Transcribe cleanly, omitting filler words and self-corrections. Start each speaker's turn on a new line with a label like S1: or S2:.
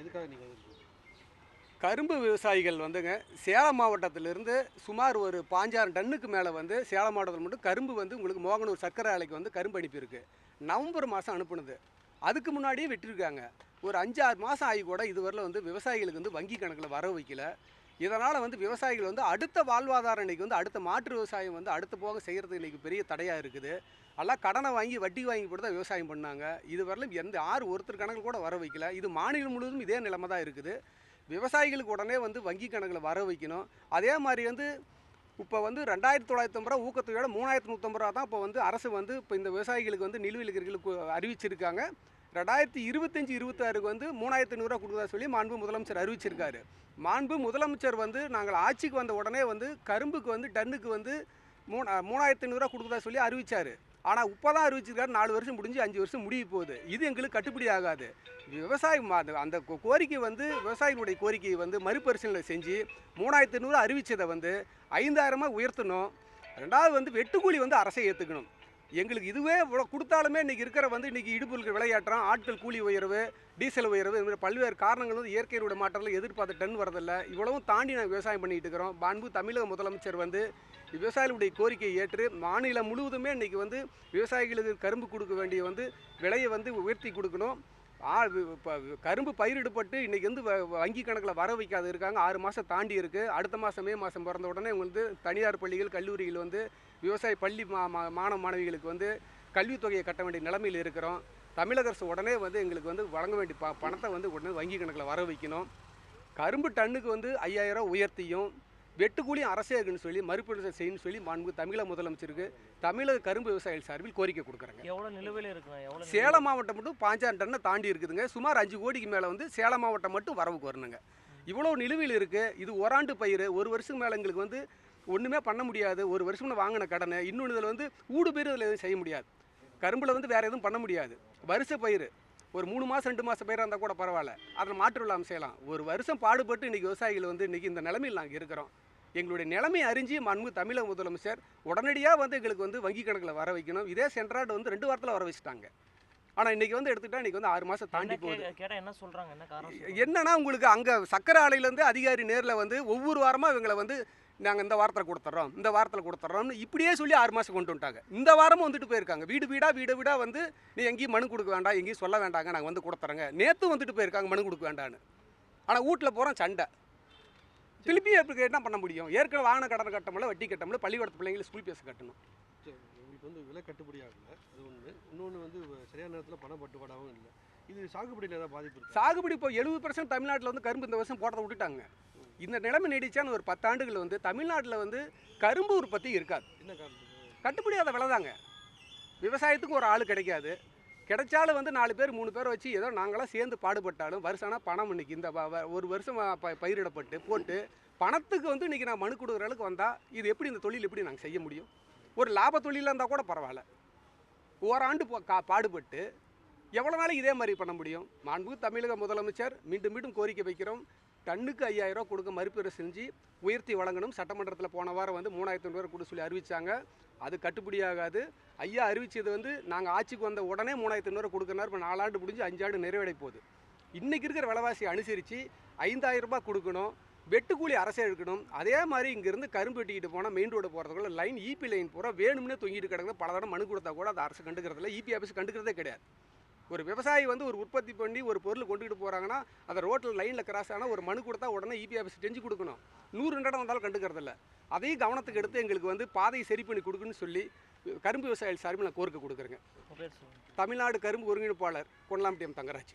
S1: எதுக்காக நீங்கள்
S2: கரும்பு விவசாயிகள் வந்துங்க சேலம் மாவட்டத்திலிருந்து சுமார் ஒரு 5000 டன்னுக்கு மேலே வந்து சேலம் மாவட்டத்தில் மட்டும் கரும்பு வந்து உங்களுக்கு மோகனூர் சர்க்கரை ஆலைக்கு வந்து கரும்பு அனுப்பியிருக்கு. நவம்பர் மாதம் அனுப்புனது. அதுக்கு முன்னாடியே விட்டுருக்காங்க. ஒரு 5-6 மாதம் ஆகி கூட இதுவரையில் வந்து விவசாயிகளுக்கு வந்து வங்கி கணக்கில் வர வைக்கல. இதனால் வந்து விவசாயிகள் வந்து அடுத்த வாழ்வாதாரம் இன்றைக்கி வந்து அடுத்த மாற்று விவசாயம் வந்து அடுத்த போக செய்கிறது இன்றைக்கி பெரிய தடையாக இருக்குது. எல்லாம் கடனை வாங்கி வட்டி வாங்கி போட்டு தான் விவசாயம் பண்ணாங்க. இதுவரையிலும் எந்த ஒருத்தர் கணக்கில் கூட வர வைக்கல. இது மாநிலம் முழுவதும் இதே நிலைமை தான் இருக்குது. விவசாயிகளுக்கு உடனே வந்து வங்கி கணக்கில் வர வைக்கணும். அதே மாதிரி வந்து இப்போ வந்து 2950 ரூபா ஊக்கத்தொகையோட 3150 ரூபா தான் இப்போ வந்து அரசு வந்து இப்போ இந்த விவசாயிகளுக்கு வந்து நிலுவையில் இருக்கிறவங்களுக்கு அறிவிச்சிருக்காங்க. 2025-26க்கு வந்து 3500 ரூபா கொடுக்குறதா சொல்லி மாண்பு முதலமைச்சர் அறிவிச்சிருக்காரு. மாண்பு முதலமைச்சர் வந்து நாங்கள் ஆட்சிக்கு வந்த உடனே வந்து கரும்புக்கு வந்து டன்னுக்கு வந்து 3500 ரூபா கொடுக்குறதா சொல்லி அறிவிச்சார். ஆனால் இப்போ தான் அறிவிச்சிருக்காரு. 4 வருஷம் முடிஞ்சு 5 வருஷம் முடிய போகுது. இது எங்களுக்கு கட்டுப்படி ஆகாது. விவசாயம் அந்த கோரிக்கை வந்து விவசாயிகளுடைய கோரிக்கையை வந்து மறுபரிசீலனை செஞ்சு 3500 அறிவித்ததை வந்து 5000 உயர்த்தணும். ரெண்டாவது வந்து வெட்டுக்கூலி வந்து அரசை ஏற்றுக்கணும். எங்களுக்கு இதுவே இவ்வளோ கொடுத்தாலுமே இன்றைக்கி இருக்கிற வந்து இன்றைக்கி இடுப்புகளுக்கு விலையாட்டுறோம், ஆட்கள் கூலி உயர்வு, டீசல் உயர்வு, இந்த மாதிரி பல்வேறு காரணங்கள் வந்து இயற்கையோட மாற்றத்தில் எதிர்பார்த்த டன் வரதில்லை. இவ்வளவும் தாண்டி நாங்கள் விவசாயம் பண்ணிகிட்டு இருக்கிறோம். மாண்பு தமிழக முதலமைச்சர் வந்து விவசாயிகளுடைய கோரிக்கையை ஏற்று மாநிலம் முழுவதுமே இன்றைக்கி வந்து விவசாயிகளுக்கு கரும்பு கொடுக்க வேண்டிய வந்து விலையை வந்து உயர்த்தி கொடுக்கணும். கரும்பு பயிரிடப்பட்டு இன்றைக்கி வந்து வங்கி கணக்கில் வர வைக்காது இருக்காங்க. 6 மாதம் தாண்டி இருக்குது. அடுத்த மாதம் மே மாதம் பிறந்த உடனே வந்து தனியார் பள்ளிகள் கல்லூரிகள் வந்து விவசாய பள்ளி மாணவ மாணவிகளுக்கு வந்து கல்வித்தொகையை கட்ட வேண்டிய நிலைமையில் இருக்கிறோம். தமிழக அரசு உடனே வந்து எங்களுக்கு வந்து வழங்க வேண்டிய பணத்தை வந்து உடனே வங்கி கணக்கில் வர வைக்கணும். கரும்பு டன்னுக்கு வந்து 5000 ரூபா உயர்த்தியும் வெட்டுக்கூலியும் அரசே இருக்குன்னு சொல்லி மறுபரிசீலனை செய்யணும்னு சொல்லி மாண்பு தமிழக முதலமைச்சருக்கு தமிழக கரும்பு விவசாயிகள் சார்பில் கோரிக்கை கொடுக்குறாங்க.
S3: எவ்வளோ நிலுவையில் இருக்குங்க?
S2: சேலம் மாவட்டம் மட்டும் 5000 டன்னை தாண்டி இருக்குதுங்க. சுமார் 5 கோடிக்கு மேலே வந்து சேலம் மாவட்டம் மட்டும் வரவுக்கு வரணுங்க. இவ்வளோ நிலுவையில் இருக்குது. இது ஓராண்டு பயிர். ஒரு வருஷம் மேலே எங்களுக்கு வந்து ஒன்றுமே பண்ண முடியாது. ஒரு வருஷம்னு வாங்கின கடனை இன்னொன்று இதில் வந்து ஊடு பயிர் இதில் எதுவும் செய்ய முடியாது. கரும்பில் வந்து வேறு எதுவும் பண்ண முடியாது. வருஷ பயிர் ஒரு 3 மாதம் 2 மாதம் பயிராக இருந்தால் கூட பரவாயில்ல, அதில் மாற்று இல்லாமல் செய்யலாம். ஒரு வருஷம் பாடுபட்டு இன்றைக்கி விவசாயிகள் வந்து இன்றைக்கி இந்த நிலைமையில் நாங்கள் இருக்கிறோம். எங்களுடைய நிலைமை அறிஞ்சு மாண்பு தமிழக முதலமைச்சர் உடனடியாக வந்து எங்களுக்கு வந்து வங்கி கணக்கில் வர வைக்கணும். இதே சென்ட்ராய்டு வந்து 2 வாரத்தில் வர வச்சுட்டாங்க. ஆனால் இன்றைக்கி வந்து எடுத்துக்கிட்டால் இன்றைக்கி வந்து 6 மாதம் தாண்டி போகுது.
S3: என்ன சொல்கிறாங்க? என்ன காரணம்?
S2: என்னன்னா உங்களுக்கு அங்கே சக்கரை ஆலையிலேருந்து அதிகாரி நேரில் வந்து ஒவ்வொரு வாரமாக இவங்களை வந்து நாங்கள் இந்த வாரத்தில் கொடுத்துட்றோம், இந்த வாரத்தில் கொடுத்துட்றோம்னு இப்படியே சொல்லி 6 மாதம் கொண்டு வந்துட்டாங்க. இந்த வாரமும் வந்துட்டு போயிருக்காங்க. வீடு வீடாக வந்து நீ எங்கேயும் மனு கொடுக்க வேண்டாம், எங்கேயும் சொல்ல வேண்டாங்க, நாங்கள் வந்து கொடுத்துறோங்க. நேற்று வந்துட்டு போயிருக்காங்க மனு கொடுக்க வேண்டான்னு. ஆனால் வீட்டில் போகிறோம் சண்டை. திருப்பி எப்படி என்ன பண்ண முடியும்? ஏற்கனவே வாகன கடன் கட்டமில்ல, வட்டி கட்டமில்ல, பள்ளிக்கூடத்து பிள்ளைங்களுக்கு ஸ்கூல் ஃபீஸ் கட்டணும்.
S1: உங்களுக்கு வந்து விலை கட்டுப்படி ஆகலை, அது ஒன்று. இன்னொன்று வந்து சரியான நேரத்தில் பணம் பட்டுப்பாடாகவும் இல்லை. இது சாகுபடியில் ஏதாவது பாதிப்பு இருக்குது?
S2: சாகுபடி இப்போ 70% தமிழ்நாட்டில் வந்து கரும்பு இந்த வருஷம் போட்டதை விட்டுட்டாங்க. இந்த நிலைமை நீடிச்சான்னு ஒரு 10 ஆண்டுகள் வந்து தமிழ்நாட்டில் வந்து கரும்பு உற்பத்தி இருக்காது.
S1: என்ன காரணம்?
S2: கட்டுப்படியாத விலை தாங்க. விவசாயத்துக்கு ஒரு ஆள் கிடைக்காது. கிடைச்சாலும் வந்து 4 பேர் 3 பேரை வச்சு ஏதோ நாங்களாம் சேர்ந்து பாடுபட்டாலும் வருஷம்னா பணம் இன்றைக்கி இந்த ஒரு வருஷம் பயிரிடப்பட்டு போட்டு பணத்துக்கு வந்து இன்றைக்கி நான் மனு கொடுக்குற அளவுக்கு வந்தால் இது எப்படி இந்த தொழில் எப்படி நாங்கள் செய்ய முடியும்? ஒரு லாப தொழிலாக இருந்தால் கூட பரவாயில்ல. ஓராண்டு பாடுபட்டு எவ்வளோ நாளைக்கு இதே மாதிரி பண்ண முடியும்? மாண்பு தமிழக முதலமைச்சர் மீண்டும் கோரிக்கை வைக்கிறோம். டன்னுக்கு 5000 ரூபா கொடுக்க மறுபரிசீலனை செஞ்சு உயர்த்தி வழங்கணும். சட்டமன்றத்தில் போன வாரம் வந்து 3500 ரூபா கொடுக்க சொல்லி அறிவித்தாங்க. அது கட்டுப்படியாகாது. ஐயா அறிவித்தது வந்து நாங்கள் ஆட்சிக்கு வந்த உடனே 3500 ரூபா கொடுக்குறாரு. இப்போ 4 ஆண்டு முடிஞ்சு 5 ஆண்டு நிறைவடை போகுது. இன்றைக்கி இருக்கிற விலைவாசியை அனுசரித்து 5000 ரூபா கொடுக்கணும். வெட்டுக்கூலி அரசே எடுக்கணும். அதே மாதிரி இங்கேருந்து கரும்பு வெட்டிக்கிட்டு போனால் மெயின் ரோடு போகிறதுக்குள்ள லைன் இபி லைன் பூரா வேணும்னே தொங்கிட்டு கிடக்குது. பல தடவை மனு கொடுத்தா கூட அது அரசு கண்டுக்கிறதில்ல. இபி ஆஃபீஸ் கண்டுக்கிறதே கிடையாது. ஒரு விவசாயி வந்து ஒரு உற்பத்தி பண்ணி ஒரு பொருள் கொண்டுகிட்டு போகிறாங்கன்னா அதை ரோட்டில் லைனில் கிராஸ் ஆனால் ஒரு மனு கொடுத்தா உடனே இபி ஆஃபீஸ் செஞ்சு கொடுக்கணும். 100 இடம் வந்தாலும் கண்டுக்கிறதில்ல. அதையும் கவனத்துக்கு எடுத்து எங்களுக்கு வந்து பாதையை சரி பண்ணி கொடுக்குன்னு சொல்லி கரும்பு விவசாயிகள் சார்பில் நான் கோரிக்கை கொடுக்குறேங்க. தமிழ்நாடு கரும்பு ஒருங்கிணைப்பாளர் கொண்டலாம்பட்டியம் தங்கராஜ்.